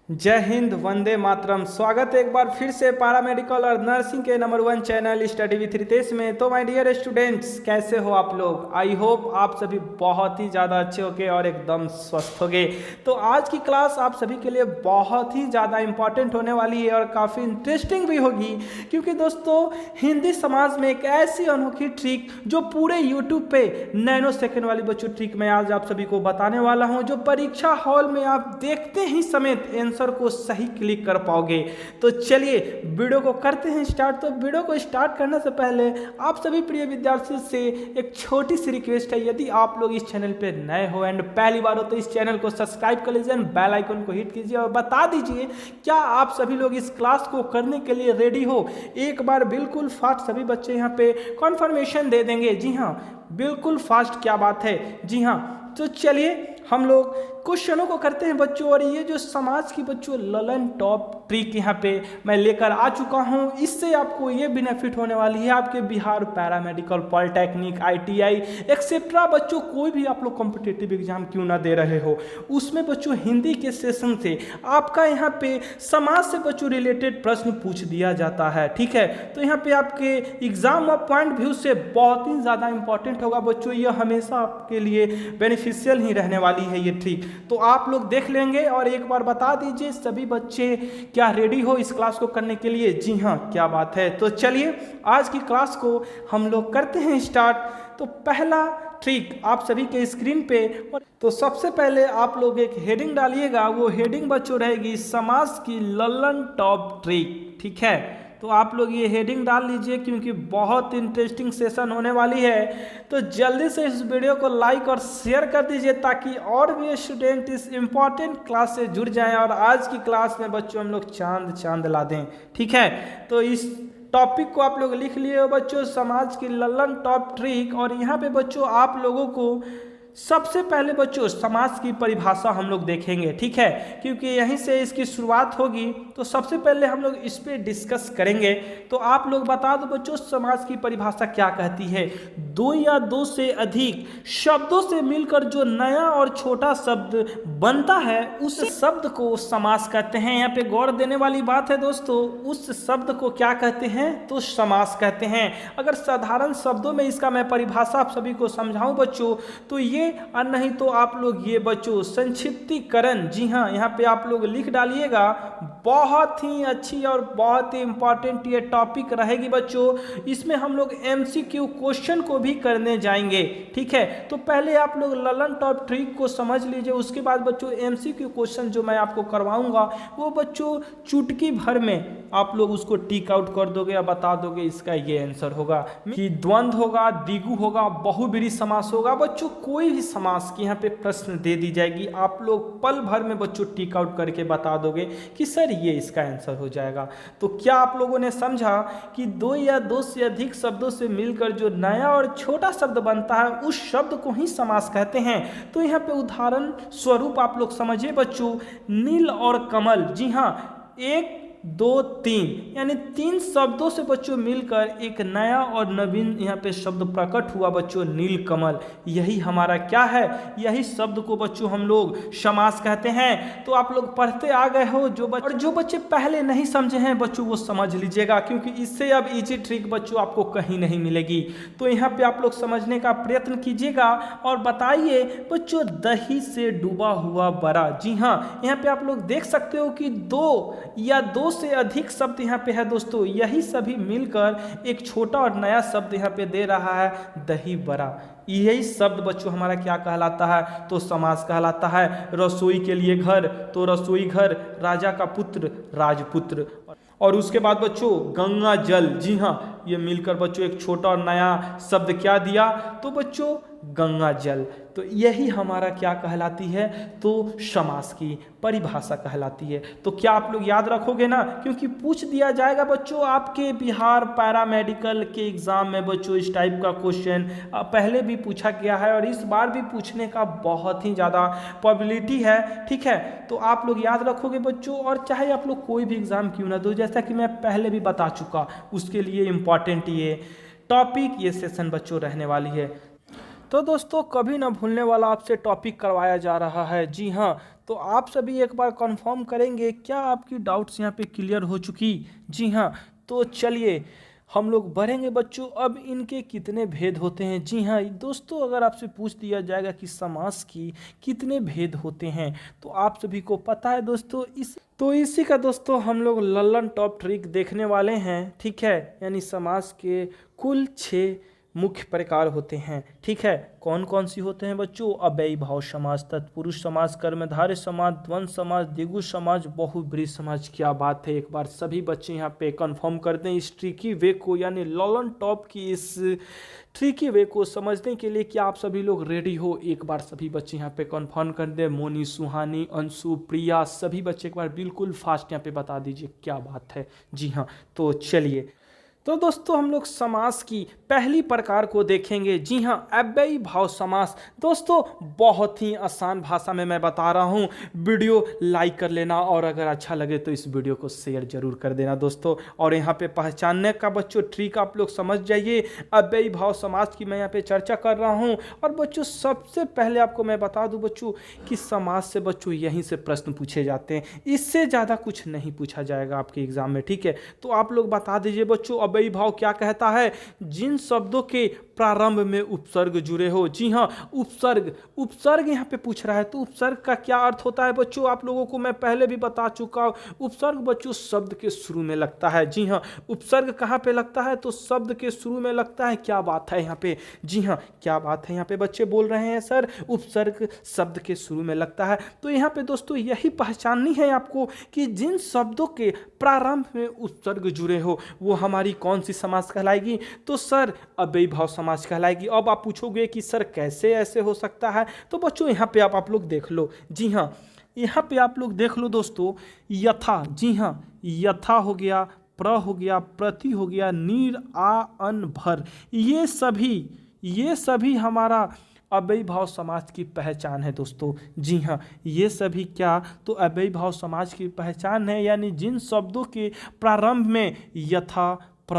जय हिंद, वंदे मातरम। स्वागत है एक बार फिर से पैरामेडिकल और नर्सिंग के number 1 channel study with Ritesh में। तो माय डियर स्टूडेंट्स, कैसे हो आप लोग? आई होप आप सभी बहुत ही ज़्यादा अच्छे होंगे और एकदम स्वस्थ होंगे। तो आज की क्लास आप सभी के लिए बहुत ही ज़्यादा इंपॉर्टेंट होने वाली है और काफ़ी इंटरेस्टिंग भी होगी, क्योंकि दोस्तों हिंदी समाज में एक ऐसी अनोखी ट्रिक जो पूरे यूट्यूब पे नैनो सेकेंड वाली बच्चों ट्रिक मैं आज आप सभी को बताने वाला हूँ, जो परीक्षा हॉल में आप देखते ही समेत आंसर को सही क्लिक कर पाओगे। तो चलिए वीडियो को करते हैं स्टार्ट। तो वीडियो को स्टार्ट करने से पहले आप सभी प्रिय विद्यार्थियों से एक छोटी सी रिक्वेस्ट है, यदि आप लोग इस चैनल पे नए हो एंड पहली बार हो तो इस चैनल को सब्सक्राइब कर लीजिए, बेल आइकन को हिट कीजिए और बता दीजिए क्या आप सभी लोग इस क्लास को करने के लिए रेडी हो। एक बार बिल्कुल फास्ट सभी बच्चे यहाँ पे कॉन्फर्मेशन दे देंगे। जी हाँ, बिल्कुल फास्ट, क्या बात है। जी हाँ, तो चलिए हम लोग क्वेश्चनों को करते हैं बच्चों। और ये जो समाज की बच्चों ललन टॉप ट्रिक यहाँ पे मैं लेकर आ चुका हूँ, इससे आपको ये बेनिफिट होने वाली है, आपके Bihar paramedical, polytechnic, ITI etcetera बच्चों कोई भी आप लोग कॉम्पिटिटिव एग्जाम क्यों ना दे रहे हो, उसमें बच्चों हिंदी के सेशन से आपका यहाँ पे समाज से बच्चों रिलेटेड प्रश्न पूछ दिया जाता है। ठीक है, तो यहाँ पे आपके एग्जाम पॉइंट व्यू से बहुत ही ज़्यादा इंपॉर्टेंट होगा बच्चों। ये हमेशा आपके लिए बेनिफिशियल ही रहने वाली है ये ट्रिक। तो आप लोग देख लेंगे और एक बार बता दीजिए सभी बच्चे क्या रेडी हो इस क्लास को करने के लिए। जी हाँ, क्या बात है। तो चलिए आज की क्लास को हम लोग करते हैं स्टार्ट। तो पहला ट्रिक आप सभी के स्क्रीन पे, तो सबसे पहले आप लोग एक हेडिंग डालिएगा। वो हेडिंग बच्चों रहेगी समाज की ललन टॉप ट्रिक। ठीक है, तो आप लोग ये हेडिंग डाल लीजिए क्योंकि बहुत इंटरेस्टिंग सेशन होने वाली है। तो जल्दी से इस वीडियो को लाइक और शेयर कर दीजिए ताकि और भी स्टूडेंट इस इम्पॉर्टेंट क्लास से जुड़ जाएं और आज की क्लास में बच्चों हम लोग चांद ला दें। ठीक है, तो इस टॉपिक को आप लोग लिख लिए हो बच्चों, समाज की ललन टॉप ट्रिक। और यहाँ पे बच्चों आप लोगों को सबसे पहले बच्चों समाज की परिभाषा हम लोग देखेंगे। ठीक है, क्योंकि यहीं से इसकी शुरुआत होगी। तो सबसे पहले हम लोग इस पे डिस्कस करेंगे। तो आप लोग बता दो बच्चों समाज की परिभाषा क्या कहती है। दो या दो से अधिक शब्दों से मिलकर जो नया और छोटा शब्द बनता है उस शब्द को समास कहते हैं। यहाँ पे गौर देने वाली बात है दोस्तों, उस शब्द को क्या कहते हैं तो समास कहते हैं। अगर साधारण शब्दों में इसका मैं परिभाषा आप सभी को समझाऊं बच्चों तो ये, और नहीं तो आप लोग ये बच्चों संक्षिप्तीकरण, जी हाँ यहाँ पे आप लोग लिख डालिएगा। बहुत ही अच्छी और बहुत ही इंपॉर्टेंट ये टॉपिक रहेगी बच्चों। इसमें हम लोग एमसीक्यू क्वेश्चन को भी करने जाएंगे। ठीक है, तो पहले आप लोग ललन टॉप ट्रिक को समझ लीजिए, उसके बाद बच्चों एमसीक्यू क्वेश्चन जो मैं आपको करवाऊंगा वो बच्चों चुटकी भर में आप लोग उसको टिक आउट कर दोगे और बता दोगे इसका ये आंसर होगा कि द्वंद्व होगा, द्विगु होगा, बहुब्रीहि समास होगा। बच्चों कोई भी समास की यहाँ पे प्रश्न दे दी जाएगी, आप लोग पल भर में बच्चों टिक आउट करके बता दोगे कि सर ये इसका आंसर हो जाएगा। तो क्या आप लोगों ने समझा कि दो या दो से अधिक शब्दों से मिलकर जो नया और छोटा शब्द बनता है उस शब्द को ही समास कहते हैं। तो यहाँ पे उदाहरण स्वरूप आप लोग समझिए बच्चों, नील और कमल। जी हाँ, एक दो तीन यानी तीन शब्दों से बच्चों मिलकर एक नया और नवीन यहाँ पे शब्द प्रकट हुआ बच्चों, नील कमल। यही हमारा क्या है, यही शब्द को बच्चों हम लोग समास कहते हैं। तो आप लोग पढ़ते आ गए हो। और जो बच्चे पहले नहीं समझे हैं बच्चों वो समझ लीजिएगा, क्योंकि इससे अब इजी ट्रिक बच्चों आपको कहीं नहीं मिलेगी। तो यहाँ पे आप लोग समझने का प्रयत्न कीजिएगा और बताइए बच्चों, दही से डूबा हुआ बड़ा। जी हाँ, यहाँ पे आप लोग देख सकते हो कि दो या दो से अधिक शब्द यहाँ पे है दोस्तों, यही सभी मिलकर एक छोटा और नया शब्द यहाँ पे दे रहा है, दही बड़ा। यही शब्द बच्चों हमारा क्या कहलाता है तो समास कहलाता है। रसोई के लिए घर तो रसोई घर, राजा का पुत्र राजपुत्र। और उसके बाद बच्चों गंगा जल, जी हाँ ये मिलकर बच्चों एक छोटा और नया शब्द क्या दिया तो बच्चों गंगा जल। तो यही हमारा क्या कहलाती है तो समास की परिभाषा कहलाती है। तो क्या आप लोग याद रखोगे ना, क्योंकि पूछ दिया जाएगा बच्चों आपके बिहार पैरामेडिकल के एग्जाम में बच्चों इस टाइप का क्वेश्चन पहले भी पूछा गया है और इस बार भी पूछने का बहुत ही ज़्यादा प्रोबेबिलिटी है। ठीक है, तो आप लोग याद रखोगे बच्चों। और चाहे आप लोग कोई भी एग्जाम क्यों ना दो, जैसा कि मैं पहले भी बता चुका, उसके लिए इम्पॉर्टेंट ये टॉपिक, ये सेशन बच्चों रहने वाली है। तो दोस्तों कभी ना भूलने वाला आपसे टॉपिक करवाया जा रहा है। जी हाँ, तो आप सभी एक बार कंफर्म करेंगे क्या आपकी डाउट्स यहाँ पे क्लियर हो चुकी? जी हाँ, तो चलिए हम लोग बढ़ेंगे बच्चों। अब इनके कितने भेद होते हैं? जी हाँ दोस्तों, अगर आपसे पूछ दिया जाएगा कि समास की कितने भेद होते हैं तो आप सभी को पता है दोस्तों। इसी का दोस्तों हम लोग लल्लन टॉप ट्रिक देखने वाले हैं। ठीक है, यानी समास के कुल 6 मुख्य प्रकार होते हैं। ठीक है, कौन कौन सी होते हैं बच्चों? अव्ययी भाव समास, तत्पुरुष समास, कर्मधारय समास, द्वंद्व समास, द्विगु समास, बहुब्रीहि समास। क्या बात है, एक बार सभी बच्चे यहाँ पे कंफर्म कर दें इस ट्रिकी वे को, यानी लॉलन टॉप की इस ट्रिकी वे को समझने के लिए। क्या आप सभी लोग रेडी हो? एक बार सभी बच्चे यहाँ पे कंफर्म कर दें। मोनी, सुहानी, अंशु, प्रिया, सभी बच्चे एक बार बिल्कुल फास्ट यहाँ पे बता दीजिए। क्या बात है। जी हाँ, तो चलिए तो दोस्तों हम लोग समास की पहली प्रकार को देखेंगे। जी हाँ, अव्ययी भाव समास। दोस्तों बहुत ही आसान भाषा में मैं बता रहा हूँ, वीडियो लाइक कर लेना और अगर अच्छा लगे तो इस वीडियो को शेयर जरूर कर देना दोस्तों। और यहाँ पे पहचानने का बच्चों ट्रिक आप लोग समझ जाइए। अव्ययी भाव समास की मैं यहाँ पे चर्चा कर रहा हूँ। और बच्चों सबसे पहले आपको मैं बता दूँ बच्चों कि समास से बच्चों यहीं से प्रश्न पूछे जाते हैं, इससे ज़्यादा कुछ नहीं पूछा जाएगा आपके एग्जाम में। ठीक है, तो आप लोग बता दीजिए बच्चों अव्ययी भाव क्या कहता है? जिन शब्दों के प्रारंभ में उपसर्ग जुड़े हो। जी हाँ, उपसर्ग यहाँ पे पूछ रहा है। तो उपसर्ग का क्या अर्थ होता है बच्चों? आप लोगों को मैं पहले भी बता चुका हूँ। उपसर्ग बच्चों शब्द के शुरू में लगता है। जी हाँ, उपसर्ग कहाँ पे लगता है? तो शब्द के शुरू में लगता है। क्या बात है यहाँ पे? जी हाँ, क्या बात है यहाँ पे बच्चे बोल रहे हैं सर, उपसर्ग शब्द के शुरू में लगता है। तो यहाँ पे दोस्तों यही पहचाननी है आपको कि जिन शब्दों के प्रारंभ में उपसर्ग जुड़े हो वो हमारी कौन सी समास कहलाएगी? तो सर अव्ययी भाव समास कहलाएगी। अब आप पूछोगे कि सर कैसे ऐसे हो सकता है? तो बच्चों यहाँ पे आप लोग देख लो। जी हाँ, यहाँ पे आप लोग देख लो दोस्तों, यथा। जी हाँ, यथा हो गया, प्र हो गया, प्रति हो गया, नीर, आ, अन, भर, ये सभी हमारा अव्ययी भाव समास की पहचान है दोस्तों। जी हाँ, ये सभी क्या? तो अव्ययी भाव समास की पहचान है। यानी जिन शब्दों के प्रारंभ में यथा, प्र,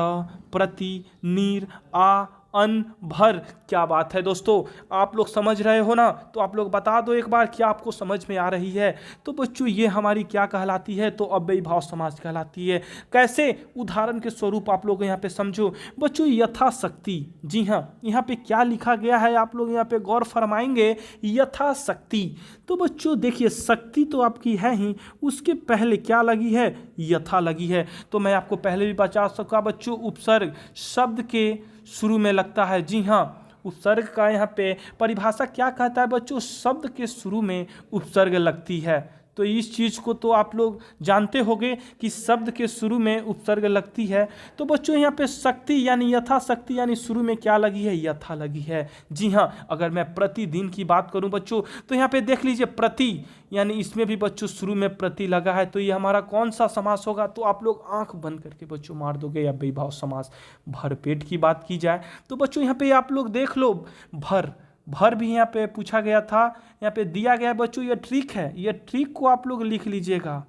प्रति, नीर, आ, अन, भर। क्या बात है दोस्तों, आप लोग समझ रहे हो ना? तो आप लोग बता दो एक बार क्या आपको समझ में आ रही है? तो बच्चों ये हमारी क्या कहलाती है? तो अव्ययी भाव समास कहलाती है। कैसे? उदाहरण के स्वरूप आप लोग यहाँ पे समझो बच्चों, यथाशक्ति। जी हाँ, यहाँ पे क्या लिखा गया है आप लोग यहाँ पे गौर फरमाएंगे, यथाशक्ति। तो बच्चों देखिए, शक्ति तो आपकी है ही, उसके पहले क्या लगी है? यथा लगी है। तो मैं आपको पहले भी बता सका बच्चों, उपसर्ग शब्द के शुरू में लगता है। जी हाँ, उपसर्ग का यहाँ पे परिभाषा क्या कहता है बच्चों? शब्द के शुरू में उपसर्ग लगती है। तो इस चीज़ को तो आप लोग जानते होंगे कि शब्द के शुरू में उपसर्ग लगती है। तो बच्चों यहाँ पे शक्ति यानी यथाशक्ति यानी शुरू में क्या लगी है? यथा लगी है। जी हाँ, अगर मैं प्रतिदिन की बात करूं बच्चों तो यहाँ पे देख लीजिए, प्रति यानी इसमें भी बच्चों शुरू में प्रति लगा है। तो ये हमारा कौन सा समास होगा? तो आप लोग आंख बंद करके बच्चों मार दोगे अव्ययी भाव समास। भरपेट की बात की जाए तो बच्चों यहाँ पे आप लोग देख लो, भर भी यहाँ पे पूछा गया था, यहाँ पे दिया गया है बच्चों। ये ट्रिक है, ये ट्रिक को आप लोग लिख लीजिएगा।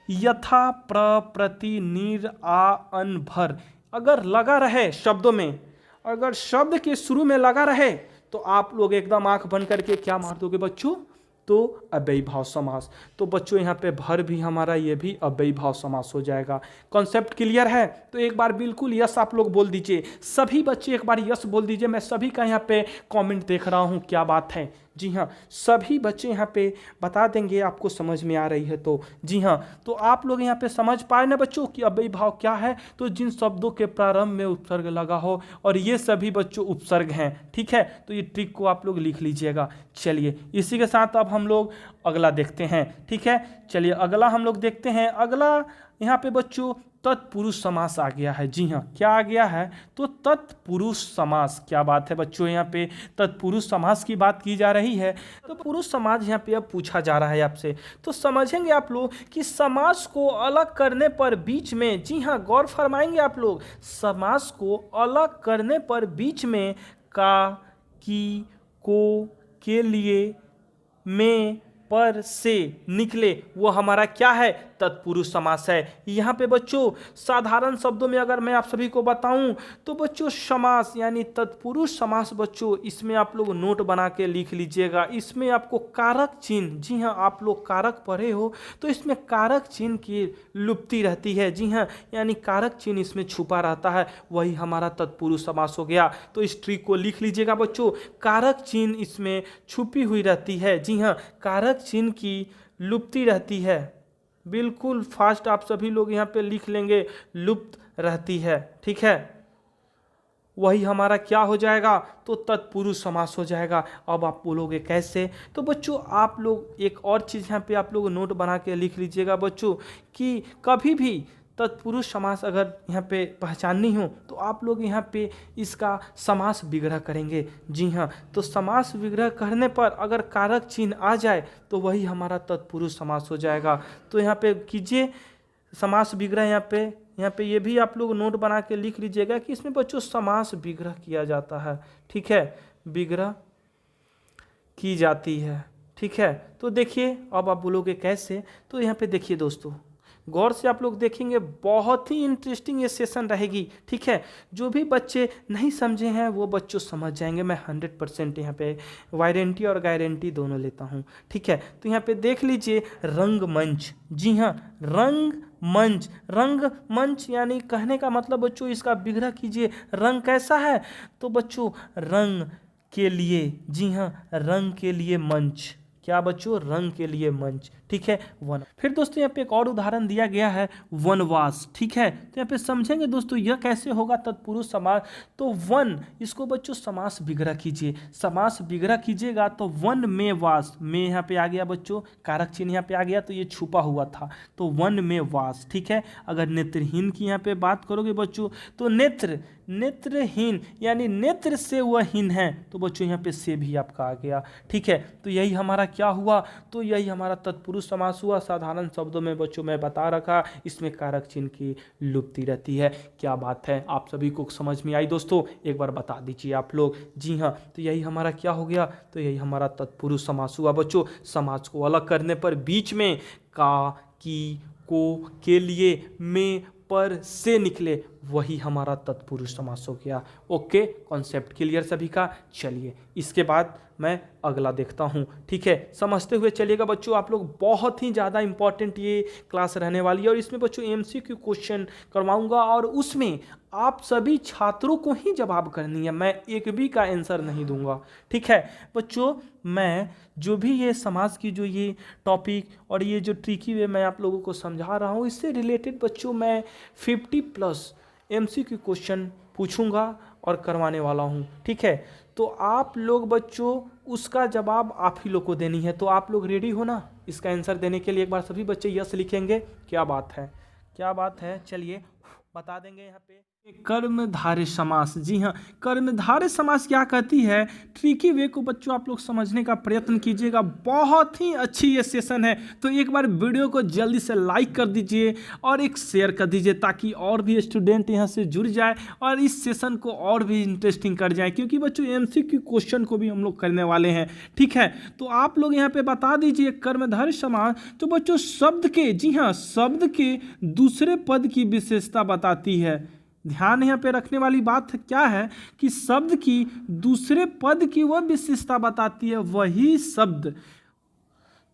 यथा, प्र, प्रति, नीर, आ, अन, भर अगर लगा रहे शब्दों में, अगर शब्द के शुरू में लगा रहे तो आप लोग एकदम आंख बंद करके क्या मार दोगे बच्चों? तो अव्ययी भाव समास। तो बच्चों यहाँ पे भर भी हमारा ये भी अव्ययी भाव समास हो जाएगा। कॉन्सेप्ट क्लियर है? तो एक बार बिल्कुल यस आप लोग बोल दीजिए। सभी बच्चे एक बार यस बोल दीजिए। मैं सभी का यहाँ पे कमेंट देख रहा हूँ। क्या बात है? जी हाँ, सभी बच्चे यहाँ पे बता देंगे आपको समझ में आ रही है तो। जी हाँ, तो आप लोग यहाँ पे समझ पाए ना बच्चों कि अव्ययी भाव क्या है? तो जिन शब्दों के प्रारंभ में उपसर्ग लगा हो, और ये सभी बच्चों उपसर्ग हैं। ठीक है, तो ये ट्रिक को आप लोग लिख लीजिएगा। चलिए इसी के साथ अब हम लोग अगला देखते हैं। ठीक है, चलिए अगला हम लोग देखते हैं। अगला यहाँ पे बच्चों तत्पुरुष समास आ गया है। जी हाँ, क्या आ गया है? तो तत्पुरुष समास। क्या बात है बच्चों, यहाँ पे तत्पुरुष समास की बात की जा रही है। तो पुरुष समास यहाँ पे अब पूछा जा रहा है आपसे। तो समझेंगे आप लोग कि समास को अलग करने पर बीच में, जी हाँ गौर फरमाएंगे आप लोग, समास को अलग करने पर बीच में का, की, को, के लिए, में, पर से निकले वो हमारा क्या है, तत्पुरुष समास है। यहाँ पे बच्चों साधारण शब्दों में अगर मैं आप सभी को बताऊं तो बच्चों समास यानी तत्पुरुष समास बच्चों इसमें आप लोग नोट बना के लिख लीजिएगा। इसमें आपको कारक चिन्ह, जी हाँ आप लोग कारक पढ़े हो तो इसमें कारक चिन्ह की लुप्ति रहती है, जी हाँ यानी कारक चिन्ह इसमें छुपा रहता है, वही हमारा तत्पुरुष समास हो गया। तो इस ट्रिक को लिख लीजिएगा बच्चों, कारक चिन्ह इसमें छुपी हुई रहती है, जी हाँ कारक चिन्ह की लुप्ति रहती है। बिल्कुल फास्ट आप सभी लोग यहाँ पे लिख लेंगे, लुप्त रहती है, ठीक है। वही हमारा क्या हो जाएगा, तो तत्पुरुष समास हो जाएगा। अब आप बोलोगे कैसे, तो बच्चों आप लोग एक और चीज़ यहाँ पे आप लोग नोट बना के लिख लीजिएगा बच्चों कि कभी भी तत्पुरुष समास अगर यहाँ पे पहचाननी हो तो आप लोग यहाँ पे इसका समास विग्रह करेंगे, जी हाँ। तो समास विग्रह करने पर अगर कारक चिन्ह आ जाए तो वही हमारा तत्पुरुष समास हो जाएगा। तो यहाँ पे कीजिए समास विग्रह, यहाँ पे ये भी आप लोग नोट बना के लिख लीजिएगा कि इसमें बच्चों समास विग्रह किया जाता है, ठीक है, विग्रह की जाती है, ठीक है। तो देखिए अब आप बोलोगे कैसे, तो यहाँ पे देखिए दोस्तों गौर से आप लोग देखेंगे, बहुत ही इंटरेस्टिंग ये सेशन रहेगी, ठीक है। जो भी बच्चे नहीं समझे हैं वो बच्चों समझ जाएंगे, मैं 100% यहाँ पे वारंटी और गारंटी दोनों लेता हूँ, ठीक है। तो यहाँ पे देख लीजिए रंगमंच, जी हाँ रंगमंच, रंगमंच यानी कहने का मतलब बच्चों इसका विग्रह कीजिए, रंग कैसा है, तो बच्चों रंग के लिए, जी हाँ रंग के लिए मंच, क्या बच्चों, रंग के लिए मंच, ठीक है। वन, फिर दोस्तों यहाँ पे एक और उदाहरण दिया गया है वनवास, ठीक है। तो यहाँ पे समझेंगे दोस्तों यह कैसे होगा तत्पुरुष समास। तो वन, इसको बच्चों समास विग्रह कीजिए, समास विग्रह कीजिएगा तो वन में वास, में यहाँ पे आ गया बच्चों, कारक चिन्ह यहाँ पे आ गया तो ये छुपा हुआ था, तो वन में वास, ठीक है। अगर नेत्रहीन की यहाँ पे बात करोगे बच्चों तो नेत्रहीन यानी नेत्र से वह हीन है, तो बच्चों यहाँ पे से भी आपका आ गया, ठीक है। तो यही हमारा क्या हुआ, तो यही हमारा तत्पुरुष समास हुआ। साधारण शब्दों में बच्चों मैं बता रखा, इसमें कारक चिन्ह की लुप्ति रहती है। क्या बात है, आप सभी को समझ में आई दोस्तों, एक बार बता दीजिए आप लोग, जी हाँ। तो यही हमारा क्या हो गया, तो यही हमारा तत्पुरुष समास हुआ बच्चों। समास को अलग करने पर बीच में का, की, को, के लिए, में, पर से निकले वही हमारा तत्पुरुष समास हो गया। ओके, कॉन्सेप्ट क्लियर सभी का। चलिए इसके बाद मैं अगला देखता हूँ, ठीक है। समझते हुए चलिएगा बच्चों, आप लोग बहुत ही ज़्यादा इंपॉर्टेंट ये क्लास रहने वाली है और इसमें बच्चों MCQ क्वेश्चन करवाऊंगा और उसमें आप सभी छात्रों को ही जवाब करनी है, मैं एक भी का आंसर नहीं दूंगा, ठीक है बच्चों। मैं जो भी ये समाज की जो ये टॉपिक और ये जो ट्रिकी वे मैं आप लोगों को समझा रहा हूँ, इससे रिलेटेड बच्चों मैं 50+ MCQ क्वेश्चन पूछूंगा और करवाने वाला हूँ, ठीक है। तो आप लोग बच्चों उसका जवाब आप ही लोग को देनी है, तो आप लोग रेडी हो ना इसका आंसर देने के लिए। एक बार सभी बच्चे यस लिखेंगे, क्या बात है, क्या बात है। चलिए बता देंगे यहाँ पे कर्मधारय समास, जी हाँ कर्मधारय समास क्या कहती है, ट्रिकी वे को बच्चों आप लोग समझने का प्रयत्न कीजिएगा, बहुत ही अच्छी ये सेशन है। तो एक बार वीडियो को जल्दी से लाइक कर दीजिए और एक शेयर कर दीजिए ताकि और भी स्टूडेंट यहाँ से जुड़ जाए और इस सेशन को और भी इंटरेस्टिंग कर जाए, क्योंकि बच्चों MCQ क्वेश्चन को भी हम लोग करने वाले हैं, ठीक है। तो आप लोग यहाँ पे बता दीजिए कर्मधारय समास, तो बच्चों शब्द के, जी हाँ शब्द के दूसरे पद की विशेषता बताती है। ध्यान यहाँ पे रखने वाली बात क्या है कि शब्द की दूसरे पद की वह विशेषता बताती है, वही शब्द,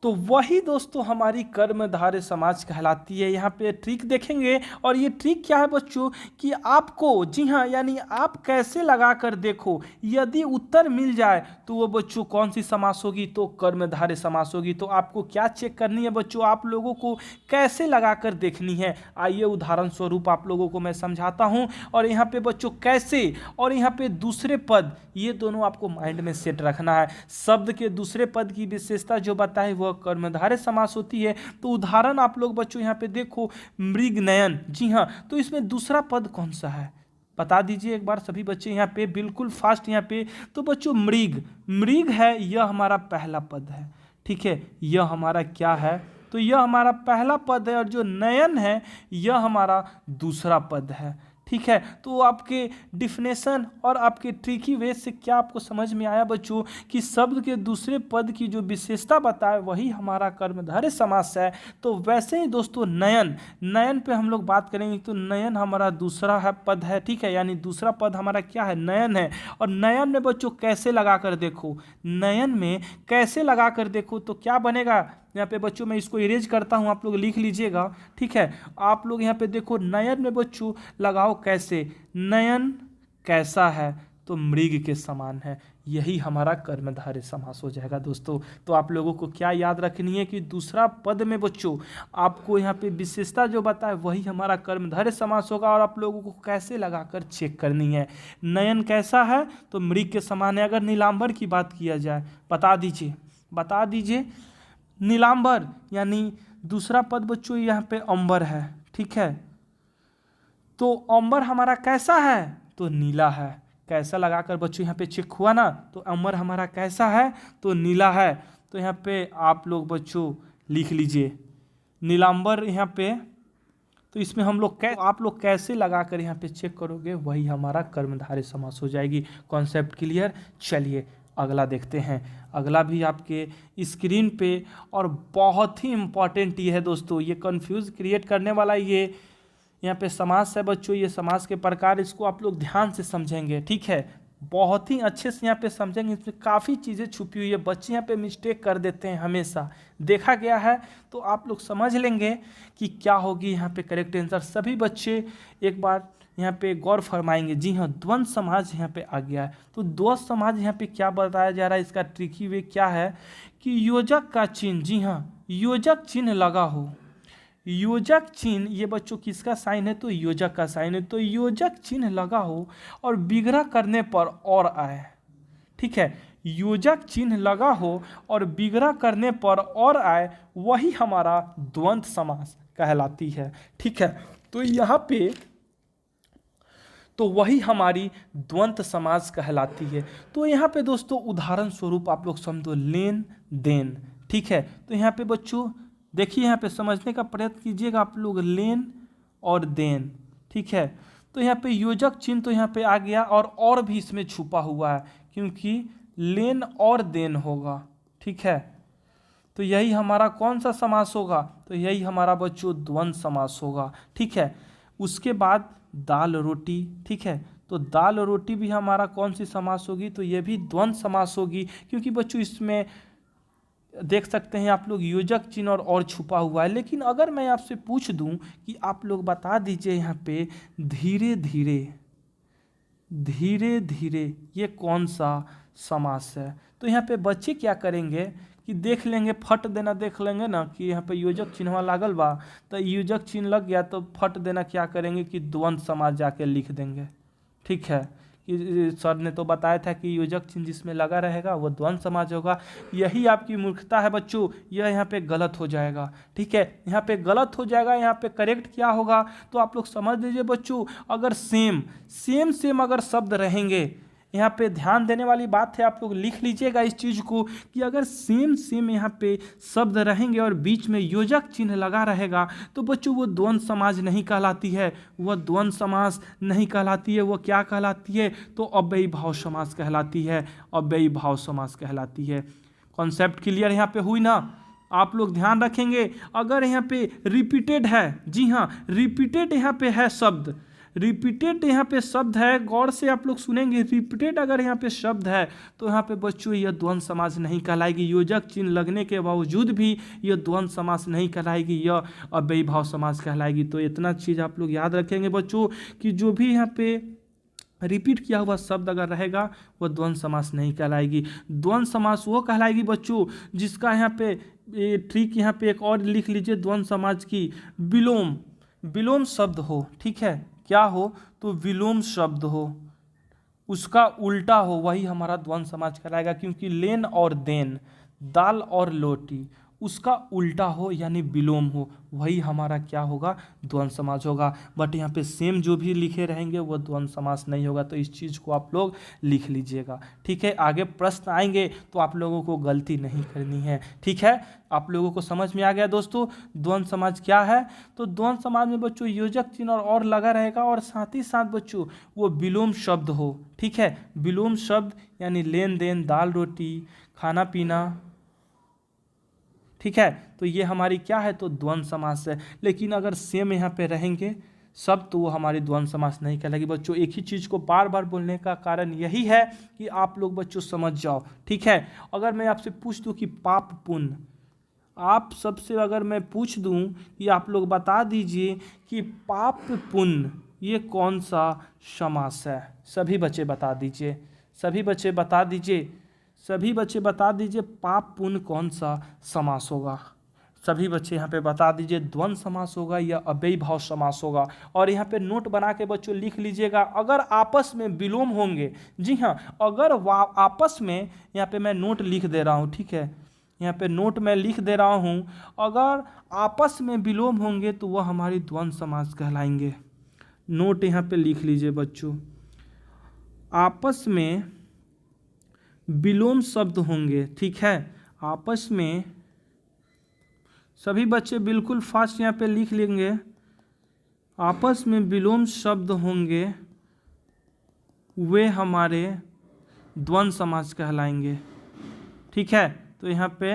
तो वही दोस्तों हमारी कर्मधारय समास कहलाती है। यहाँ पे ट्रिक देखेंगे और ये ट्रिक क्या है बच्चों कि आपको, जी हाँ यानी आप कैसे लगा कर देखो, यदि उत्तर मिल जाए तो वो बच्चों कौन सी समास होगी, तो कर्मधारय समास होगी। तो आपको क्या चेक करनी है बच्चों, आप लोगों को कैसे लगा कर देखनी है। आइए उदाहरण स्वरूप आप लोगों को मैं समझाता हूँ और यहाँ पे बच्चों कैसे, और यहाँ पे दूसरे पद, ये दोनों आपको माइंड में सेट रखना है। शब्द के दूसरे पद की विशेषता जो बताए वह कर्मधारय समास होती है। तो उदाहरण आप लोग बच्चों यहाँ पे देखो मृगनयन, जी हाँ, तो इसमें दूसरा पद कौन सा है बता दीजिए एक बार सभी बच्चे यहाँ पे बिल्कुल फास्ट यहाँ पे। तो बच्चों मृग है, यह हमारा पहला पद है, ठीक है। यह हमारा क्या है, तो यह हमारा पहला पद है और जो नयन है यह हमारा दूसरा पद है, ठीक है। तो आपके डिफिनेशन और आपके ट्रिकी वे से क्या आपको समझ में आया बच्चों कि शब्द के दूसरे पद की जो विशेषता बताए वही हमारा कर्मधारय समास है। तो वैसे ही दोस्तों नयन पे हम लोग बात करेंगे। तो नयन हमारा दूसरा है पद है, ठीक है, यानी दूसरा पद हमारा क्या है, नयन है। और नयन में बच्चों कैसे लगा कर देखो, नयन में कैसे लगा कर देखो तो क्या बनेगा। यहाँ पे बच्चों मैं इसको इरेज करता हूँ, आप लोग लिख लीजिएगा, ठीक है। आप लोग यहाँ पे देखो नयन में बच्चों लगाओ कैसे, नयन कैसा है तो मृग के समान है, यही हमारा कर्मधारय समास हो जाएगा दोस्तों। तो आप लोगों को क्या याद रखनी है कि दूसरा पद में बच्चों आपको यहाँ पे विशेषता जो बताए वही हमारा कर्मधारय समास होगा। और आप लोगों को कैसे लगाकर चेक करनी है, नयन कैसा है तो मृग के समान है। अगर नीलांबर की बात किया जाए, बता दीजिए नीलांबर, यानी दूसरा पद बच्चों यहाँ पे अंबर है, ठीक है। तो अंबर हमारा कैसा है तो नीला है। कैसा लगाकर बच्चों यहाँ पे चेक हुआ ना, तो अंबर हमारा कैसा है तो नीला है। तो यहाँ पे आप लोग बच्चों लिख लीजिए नीलांबर यहाँ पे। तो इसमें हम लोग आप लोग कैसे लगाकर यहाँ पे चेक करोगे वही हमारा कर्मधारय समास हो जाएगी। Concept clear. चलिए अगला देखते हैं। अगला भी आपके स्क्रीन पे और बहुत ही इम्पॉर्टेंट ये है दोस्तों, ये कंफ्यूज क्रिएट करने वाला ये यहाँ पे समास है बच्चों। ये समास के प्रकार इसको आप लोग ध्यान से समझेंगे, ठीक है, बहुत ही अच्छे से यहाँ पे समझेंगे। इसमें काफ़ी चीज़ें छुपी हुई है, बच्चे यहाँ पे मिस्टेक कर देते हैं, हमेशा देखा गया है। तो आप लोग समझ लेंगे कि क्या होगी यहाँ पे करेक्ट आंसर। सभी बच्चे एक बार यहाँ पे गौर फरमाएंगे। जी हाँ, द्वंद्व समाज यहाँ पे आ गया है। तो द्वंद्व समाज यहाँ पे क्या बताया जा रहा है, इसका ट्रिकी वे क्या है कि योजक का चिन्ह, जी हाँ, योजक चिन्ह लगा हो। योजक चिन्ह ये बच्चों किसका साइन है तो योजक का साइन है। तो योजक चिन्ह लगा हो और विग्रह करने पर और आए, ठीक है, योजक चिन्ह लगा हो और विग्रह करने पर और आए वही हमारा द्वंद्व समास कहलाती है, ठीक है। तो यहाँ पे तो वही हमारी द्वंद्व समास कहलाती है। तो यहाँ पे दोस्तों उदाहरण स्वरूप आप लोग समझो लेन देन, ठीक है। तो यहाँ पे बच्चों देखिए, यहाँ पे समझने का प्रयत्न कीजिएगा आप लोग, लेन और देन, ठीक है। तो यहाँ पे योजक चिन्ह तो यहाँ पे आ गया और भी इसमें छुपा हुआ है क्योंकि लेन और देन होगा, ठीक है। तो यही हमारा कौन सा समास होगा तो यही हमारा बच्चों द्वंद्व समास होगा, ठीक है। उसके बाद दाल रोटी, ठीक है। तो दाल रोटी भी हमारा कौन सी समास होगी तो ये भी द्वंद्व समास होगी क्योंकि बच्चों इसमें देख सकते हैं आप लोग योजक चिन्ह और छुपा हुआ है। लेकिन अगर मैं आपसे पूछ दूं कि आप लोग बता दीजिए यहाँ पे धीरे धीरे ये कौन सा समास है, तो यहाँ पे बच्चे क्या करेंगे कि देख लेंगे, फट देना देख लेंगे ना कि यहाँ पे योजक चिन्हवा लागल बा, तो योजक चिन्ह लग गया तो फट देना क्या करेंगे कि द्वंद्व समास जाके लिख देंगे, ठीक है। कि सर ने तो बताया था कि योजक चिन्ह जिसमें लगा रहेगा वो द्वंद्व समास होगा। यही आपकी मूर्खता है बच्चों, यह यहाँ पे गलत हो जाएगा, ठीक है, यहाँ पे गलत हो जाएगा। यहाँ पे करेक्ट क्या होगा तो आप लोग समझ लीजिए बच्चों, अगर सेम अगर शब्द रहेंगे, यहाँ पे ध्यान देने वाली बात है, आप लोग लिख लीजिएगा इस चीज़ को कि अगर सेम यहाँ पे शब्द रहेंगे और बीच में योजक चिन्ह लगा रहेगा तो बच्चों वो द्वंद्व समास नहीं कहलाती है, वह द्वंद्व समास नहीं कहलाती है। वो क्या कहलाती है तो अव्ययी भाव समास कहलाती है, अव्ययी भाव समास कहलाती है। कॉन्सेप्ट क्लियर यहाँ पे हुई ना। आप लोग ध्यान रखेंगे अगर यहाँ पे रिपीटेड है, जी हाँ रिपीटेड यहाँ पे है शब्द, रिपीटेड यहाँ पे शब्द है, गौर से आप लोग सुनेंगे, रिपीटेड अगर यहाँ पे शब्द है तो यहाँ पे बच्चों यह द्वंद्व समास नहीं कहलाएगी। योजक चिन्ह लगने के बावजूद भी यह द्वंद्व समास नहीं कहलाएगी, यह अव्ययी भाव समास कहलाएगी। तो इतना चीज़ आप लोग याद रखेंगे बच्चों कि जो भी यहाँ पे रिपीट किया हुआ शब्द अगर रहेगा वह द्वंद्व समास नहीं कहलाएगी। द्वंद्व समास वो कहलाएगी बच्चों जिसका यहाँ पे ट्रिक यहाँ पे एक और लिख लीजिए, द्वंद्व समास की विलोम शब्द हो, ठीक है, क्या हो तो विलोम शब्द हो, उसका उल्टा हो, वही हमारा द्वंद्व समास कहलाएगा। क्योंकि लेन और देन, दाल और रोटी उसका उल्टा हो यानी विलोम हो, वही हमारा क्या होगा, द्वंद्व समास होगा। बट यहाँ पे सेम जो भी लिखे रहेंगे वो द्वंद्व समास नहीं होगा, तो इस चीज़ को आप लोग लिख लीजिएगा। ठीक है, आगे प्रश्न आएंगे तो आप लोगों को गलती नहीं करनी है। ठीक है, आप लोगों को समझ में आ गया दोस्तों द्वंद्व समास क्या है। तो द्वंद्व समास में बच्चों योजक चिन्ह और लगा रहेगा, और साथ ही साथ बच्चों वो विलोम शब्द हो। ठीक है, विलोम शब्द यानी लेन देन, दाल रोटी, खाना पीना। ठीक है, तो ये हमारी क्या है, तो द्वंद्व समास है। लेकिन अगर सेम यहाँ पे रहेंगे सब तो वो हमारी द्वंद्व समास नहीं कहलाएगी। बच्चों एक ही चीज़ को बार बार बोलने का कारण यही है कि आप लोग बच्चों समझ जाओ। ठीक है, अगर मैं आपसे पूछ दूं कि पाप पुण्य, आप सबसे अगर मैं पूछ दूं कि आप लोग बता दीजिए कि पाप पुण्य ये कौन सा समास है, सभी बच्चे बता दीजिए, सभी बच्चे बता दीजिए, सभी बच्चे बता दीजिए पाप पुण्य कौन सा समास होगा। सभी बच्चे यहाँ पे बता दीजिए द्वंद्व समास होगा या अव्ययी भाव समास होगा। और यहाँ पे नोट बना के बच्चों लिख लीजिएगा, अगर आपस में विलोम होंगे, जी हाँ, अगर आपस में, यहाँ पे मैं नोट लिख दे रहा हूँ। ठीक है, यहाँ पे नोट मैं लिख दे रहा हूँ, अगर आपस में विलोम होंगे तो वह हमारी द्वंद्व समास कहलाएंगे। नोट यहाँ पे लिख लीजिए बच्चों, आपस में विलोम शब्द होंगे। ठीक है, आपस में, सभी बच्चे बिल्कुल फास्ट यहाँ पे लिख लेंगे, आपस में विलोम शब्द होंगे वे हमारे द्वंद्व समास कहलाएंगे। ठीक है, तो यहाँ पे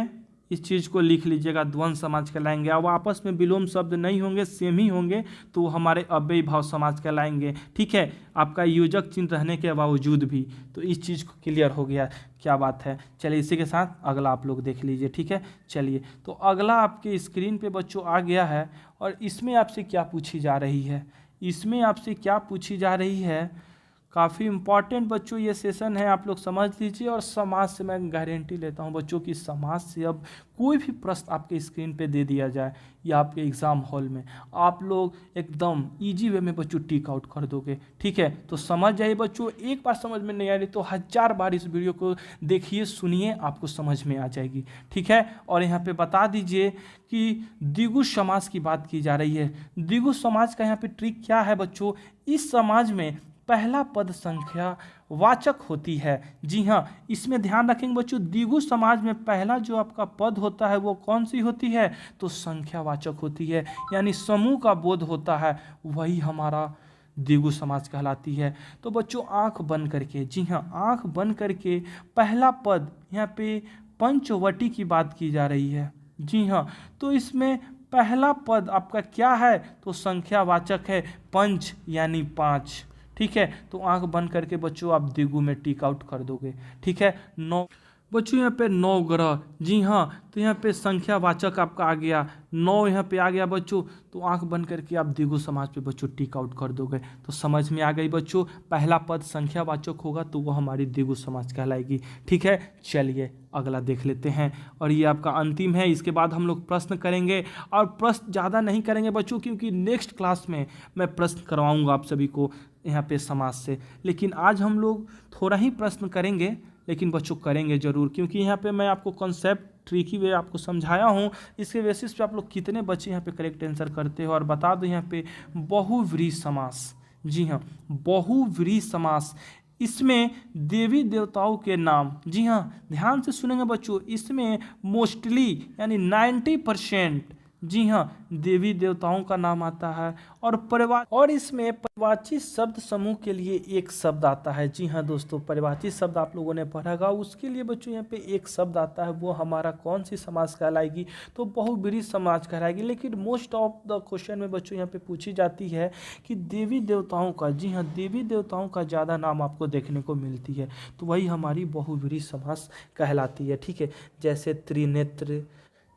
इस चीज़ को लिख लीजिएगा, द्वंद्व समास कहलाएंगे। अब आपस में विलोम शब्द नहीं होंगे, सेम ही होंगे, तो हमारे अव्ययी भाव समास कहलाएंगे। ठीक है, आपका योजक चिन्ह रहने के बावजूद भी, तो इस चीज़ को क्लियर हो गया, क्या बात है। चलिए इसी के साथ अगला आप लोग देख लीजिए। ठीक है, चलिए तो अगला आपके स्क्रीन पे बच्चों आ गया है, और इसमें आपसे क्या पूछी जा रही है, इसमें आपसे क्या पूछी जा रही है, काफ़ी इंपॉर्टेंट बच्चों ये सेशन है, आप लोग समझ लीजिए। और समाज से मैं गारंटी लेता हूँ बच्चों कि समाज से अब कोई भी प्रश्न आपके स्क्रीन पे दे दिया जाए या आपके एग्ज़ाम हॉल में, आप लोग एकदम इजी वे में बच्चों टिक आउट कर दोगे। ठीक है, तो समझ जाइए बच्चों, एक बार समझ में नहीं आ रही तो 1000 बार इस वीडियो को देखिए, सुनिए, आपको समझ में आ जाएगी। ठीक है, और यहाँ पे बता दीजिए कि द्विगु समास की बात की जा रही है। द्विगु समास का यहाँ पे ट्रिक क्या है बच्चों, इस समाज में पहला पद संख्या वाचक होती है। जी हाँ, इसमें ध्यान रखेंगे बच्चों, द्विगु समाज में पहला जो आपका पद होता है वो कौन सी होती है, तो संख्यावाचक होती है, यानी समूह का बोध होता है, वही हमारा द्विगु समाज कहलाती है। तो बच्चों आंख बंद करके, जी हाँ, आंख बंद करके पहला पद, यहाँ पे पंचवटी की बात की जा रही है। जी हाँ, तो इसमें पहला पद आपका क्या है, तो संख्यावाचक है, पंच यानी 5। ठीक है, तो आंख बंद करके बच्चों आप द्विगु में टिक आउट कर दोगे। ठीक है, 9 बच्चों यहाँ पे 9 ग्रह, जी हाँ, तो यहाँ पे संख्यावाचक आपका आ गया, 9 यहाँ पे आ गया बच्चों, तो आंख बंद करके आप द्विगु समाज पे बच्चों टिक आउट कर दोगे। तो समझ में आ गई बच्चों, पहला पद संख्यावाचक होगा तो वह हमारी द्विगु समाज कहलाएगी। ठीक है, चलिए अगला देख लेते हैं, और ये आपका अंतिम है, इसके बाद हम लोग प्रश्न करेंगे। और प्रश्न ज़्यादा नहीं करेंगे बच्चों, क्योंकि नेक्स्ट क्लास में मैं प्रश्न करवाऊँगा आप सभी को यहाँ पे समाज से, लेकिन आज हम लोग थोड़ा ही प्रश्न करेंगे, लेकिन बच्चों करेंगे ज़रूर, क्योंकि यहाँ पे मैं आपको कॉन्सेप्ट ट्रिकी वे आपको समझाया हूँ, इसके बेसिस पे आप लोग कितने बच्चे यहाँ पे करेक्ट आंसर करते हो। और बता दो यहाँ पे बहुव्रीहि समास, जी हाँ, बहुव्रीहि समास, इसमें देवी देवताओं के नाम, जी हाँ, ध्यान से सुनेंगे बच्चों, इसमें मोस्टली यानी 90%, जी हाँ, देवी देवताओं का नाम आता है। और परिवार, और इसमें परिवाची शब्द समूह के लिए एक शब्द आता है। जी हाँ दोस्तों, परिवाची शब्द आप लोगों ने पढ़ा होगा, उसके लिए बच्चों यहाँ पे एक शब्द आता है, वो हमारा कौन सी समास कहलाएगी, तो बहुव्रीहि समास कहलाएगी। लेकिन मोस्ट ऑफ द क्वेश्चन में बच्चों यहाँ पे पूछी जाती है कि देवी देवताओं का, जी हाँ, देवी देवताओं का ज़्यादा नाम आपको देखने को मिलती है, तो वही हमारी बहुव्रीहि समास कहलाती है। ठीक है,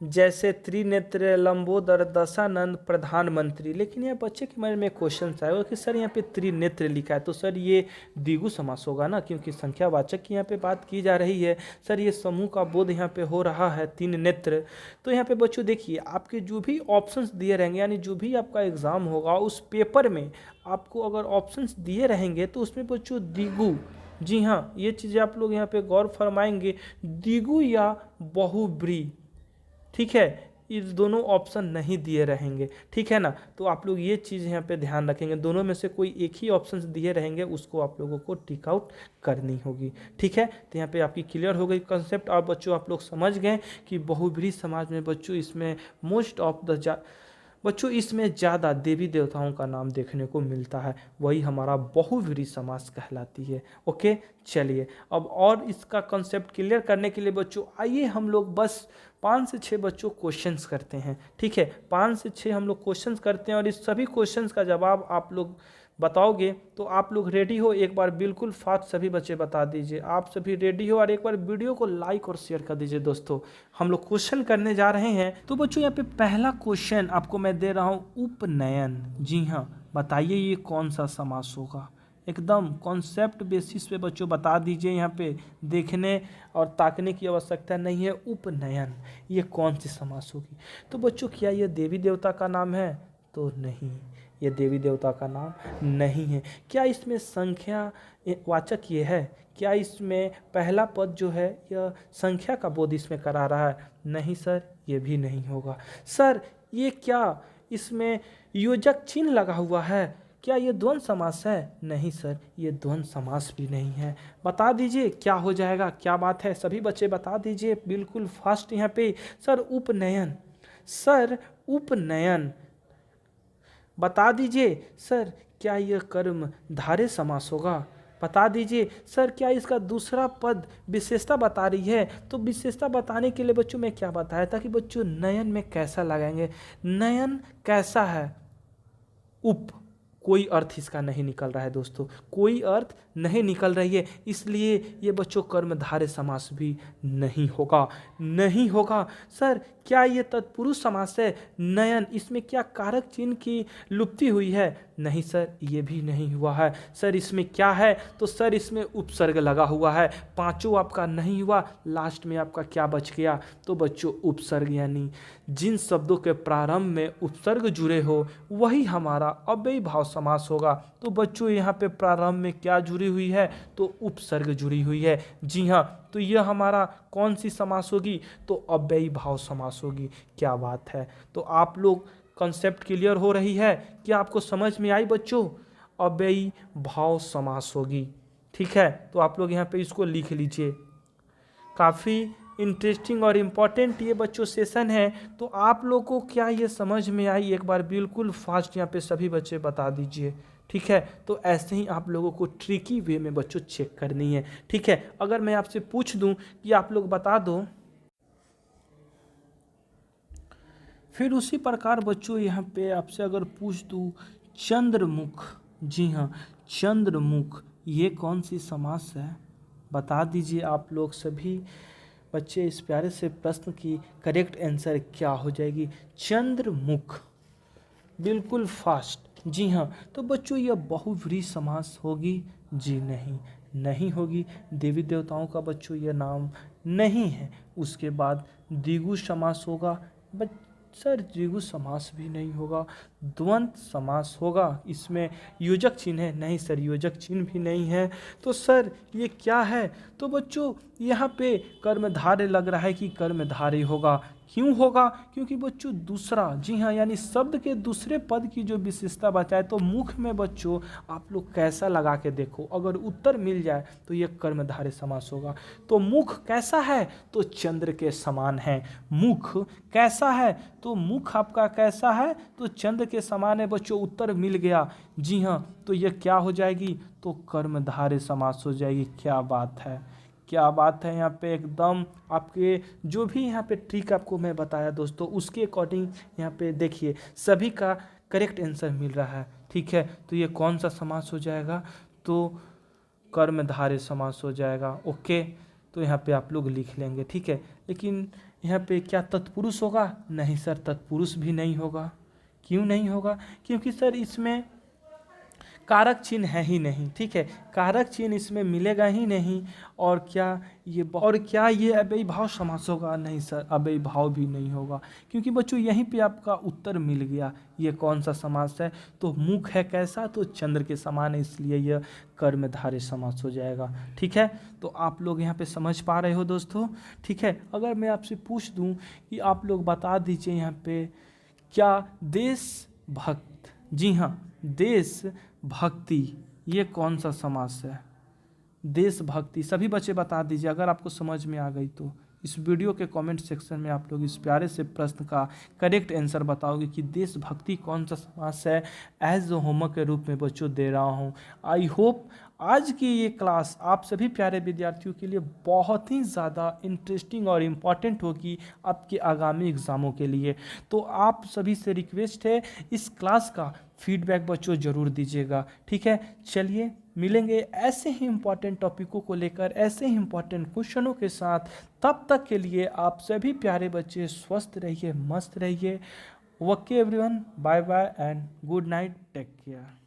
जैसे त्रिनेत्र, लंबोदर, दशानंद, प्रधानमंत्री। लेकिन यहाँ बच्चे के मन में क्वेश्चन आएगा कि सर यहाँ पे त्रिनेत्र लिखा है, तो सर ये द्विगु समास होगा ना, क्योंकि संख्यावाचक की यहाँ पे बात की जा रही है। सर ये समूह का बोध यहाँ पे हो रहा है, तीन नेत्र। तो यहाँ पे बच्चों देखिए, आपके जो भी ऑप्शंस दिए रहेंगे, यानी जो भी आपका एग्जाम होगा उस पेपर में आपको अगर ऑप्शंस दिए रहेंगे तो उसमें बच्चों द्विगु, जी हाँ, ये चीज़ें आप लोग यहाँ पे गौर फरमाएंगे, द्विगु या बहुव्रीहि। ठीक है, इस दोनों ऑप्शन नहीं दिए रहेंगे, ठीक है ना। तो आप लोग ये चीज़ यहाँ पे ध्यान रखेंगे, दोनों में से कोई एक ही ऑप्शन दिए रहेंगे, उसको आप लोगों को टिक आउट करनी होगी, ठीक है। तो यहाँ पे आपकी क्लियर हो गई कंसेप्ट। और बच्चों आप लोग समझ गए कि बहुब्रीहि समाज में बच्चों इसमें मोस्ट ऑफ द बच्चों इसमें ज़्यादा देवी देवताओं का नाम देखने को मिलता है, वही हमारा बहुब्रीहि समाज कहलाती है। ओके, चलिए अब और इसका कंसेप्ट क्लियर करने के लिए बच्चों आइए हम लोग बस 5 से 6 बच्चों क्वेश्चंस करते हैं, ठीक है। 5 से 6 हम लोग क्वेश्चंस करते हैं और इस सभी क्वेश्चंस का जवाब आप लोग बताओगे। तो आप लोग रेडी हो, एक बार बिल्कुल फास्ट सभी बच्चे बता दीजिए। आप सभी रेडी हो और एक बार वीडियो को लाइक और शेयर कर दीजिए दोस्तों। हम लोग क्वेश्चन करने जा रहे हैं। तो बच्चों यहाँ पे पहला क्वेश्चन आपको मैं दे रहा हूँ, उपनयन। जी हाँ, बताइए ये कौन सा समास होगा। एकदम कॉन्सेप्ट बेसिस पे बच्चों बता दीजिए, यहाँ पे देखने और ताकने की आवश्यकता नहीं है। उपनयन ये कौन सी समास होगी। तो बच्चों क्या ये देवी देवता का नाम है। तो नहीं, ये देवी देवता का नाम नहीं है। क्या इसमें संख्या वाचक ये है। क्या इसमें पहला पद जो है यह संख्या का बोध इसमें करा रहा है। नहीं सर, ये भी नहीं होगा। सर ये क्या इसमें योजक चिन्ह लगा हुआ है। क्या ये द्वंद्व समास है। नहीं सर, ये द्वंद्व समास भी नहीं है। बता दीजिए क्या हो जाएगा, क्या बात है। सभी बच्चे बता दीजिए बिल्कुल फास्ट यहाँ पे। सर उपनयन, सर उपनयन बता दीजिए। सर क्या यह कर्म धारय समास होगा। बता दीजिए। सर क्या इसका दूसरा पद विशेषता बता रही है। तो विशेषता बताने के लिए बच्चों में क्या बताया था कि बच्चों नयन में कैसा लगाएंगे। नयन कैसा है। उप, कोई अर्थ इसका नहीं निकल रहा है दोस्तों, कोई अर्थ नहीं निकल रही है, इसलिए ये बच्चों कर्मधारय समास भी नहीं होगा, नहीं होगा। सर क्या ये तत्पुरुष समास है। नयन, इसमें क्या कारक चिन्ह की लुप्ति हुई है। नहीं सर, ये भी नहीं हुआ है। सर इसमें क्या है। तो सर इसमें उपसर्ग लगा हुआ है। पांचों आपका नहीं हुआ, लास्ट में आपका क्या बच गया। तो बच्चों उपसर्ग, यानी जिन शब्दों के प्रारंभ में उपसर्ग जुड़े हो वही हमारा अव्ययी भाव समास होगा। तो बच्चों यहाँ पे प्रारंभ में क्या जुड़ी हुई है। तो उपसर्ग जुड़ी हुई है। जी हाँ, तो यह हमारा कौन सी समास होगी। तो अव्ययी भाव समास होगी। क्या बात है। तो आप लोग कॉन्सेप्ट क्लियर हो रही है, क्या आपको समझ में आई बच्चों। अव्ययी भाव समास होगी, ठीक है। तो आप लोग यहाँ पे इसको लिख लीजिए। काफ़ी इंटरेस्टिंग और इम्पॉर्टेंट ये बच्चों सेशन है। तो आप लोग को क्या ये समझ में आई, एक बार बिल्कुल फास्ट यहाँ पे सभी बच्चे बता दीजिए, ठीक है। तो ऐसे ही आप लोगों को ट्रिकी वे में बच्चों चेक करनी है, ठीक है। अगर मैं आपसे पूछ दूं कि आप लोग बता दो, फिर उसी प्रकार बच्चों यहाँ पे आपसे अगर पूछ दूं चंद्रमुख। जी हाँ, चंद्रमुख ये कौन सी समास है। बता दीजिए आप लोग सभी बच्चे इस प्यारे से प्रश्न की करेक्ट आंसर क्या हो जाएगी। चंद्रमुख, बिल्कुल फास्ट। जी हाँ, तो बच्चों यह बहुव्रीहि समास होगी। जी नहीं, नहीं होगी। देवी देवताओं का बच्चों यह नाम नहीं है। उसके बाद द्विगु समास होगा। सर द्विगु समास भी नहीं होगा, द्वंद्व समास होगा। इसमें योजक चिन्ह है। नहीं सर, योजक चिन्ह भी नहीं है। तो सर ये क्या है। तो बच्चों यहाँ पे कर्मधारय लग रहा है कि कर्मधारय होगा। क्यों होगा, क्योंकि बच्चों दूसरा, जी हाँ, यानी शब्द के दूसरे पद की जो विशेषता बताए। तो मुख में बच्चों आप लोग कैसा लगा के देखो, अगर उत्तर मिल जाए तो ये कर्मधारय समास होगा। तो मुख कैसा है। तो चंद्र के समान है। मुख कैसा है। तो मुख आपका कैसा है। तो चंद्र के समान है बच्चों, उत्तर मिल गया। जी हाँ, तो ये क्या हो जाएगी। तो कर्मधारय समास हो जाएगी। क्या बात है, क्या बात है। यहाँ पे एकदम आपके जो भी यहाँ पे ट्रिक आपको मैं बताया दोस्तों, उसके अकॉर्डिंग यहाँ पे देखिए सभी का करेक्ट आंसर मिल रहा है, ठीक है। तो ये कौन सा समास हो जाएगा। तो कर्मधारय समास हो जाएगा। ओके, तो यहाँ पे आप लोग लिख लेंगे, ठीक है। लेकिन यहाँ पे क्या तत्पुरुष होगा। नहीं सर, तत्पुरुष भी नहीं होगा। क्यों नहीं होगा, क्योंकि सर इसमें कारक चिन्ह है ही नहीं, ठीक है, कारक चिन्ह इसमें मिलेगा ही नहीं। और क्या ये अव्ययी भाव समास होगा? नहीं सर, अव्ययी भाव भी नहीं होगा, क्योंकि बच्चों यहीं पे आपका उत्तर मिल गया। ये कौन सा समास है? तो मुख है कैसा? तो चंद्र के समान है, इसलिए यह कर्मधारय समास हो जाएगा। ठीक है, तो आप लोग यहाँ पे समझ पा रहे हो दोस्तों? ठीक है, अगर मैं आपसे पूछ दूँ कि आप लोग बता दीजिए यहाँ पे, क्या देशभक्त, जी हाँ, देशभक्ति ये कौन सा समास है? देशभक्ति, सभी बच्चे बता दीजिए अगर आपको समझ में आ गई तो। इस वीडियो के कमेंट सेक्शन में आप लोग इस प्यारे से प्रश्न का करेक्ट आंसर बताओगे कि देशभक्ति कौन सा समास है। एज होमवर्क के रूप में बच्चों दे रहा हूँ। आई होप आज की ये क्लास आप सभी प्यारे विद्यार्थियों के लिए बहुत ही ज़्यादा इंटरेस्टिंग और इम्पॉर्टेंट होगी आपके आगामी एग्ज़ामों के लिए। तो आप सभी से रिक्वेस्ट है, इस क्लास का फीडबैक बच्चों ज़रूर दीजिएगा। ठीक है, चलिए मिलेंगे ऐसे ही इम्पॉर्टेंट टॉपिकों को लेकर, ऐसे ही इम्पॉर्टेंट क्वेश्चनों के साथ। तब तक के लिए आप सभी प्यारे बच्चे स्वस्थ रहिए, मस्त रहिए। Okay everyone, bye bye and good night, take care.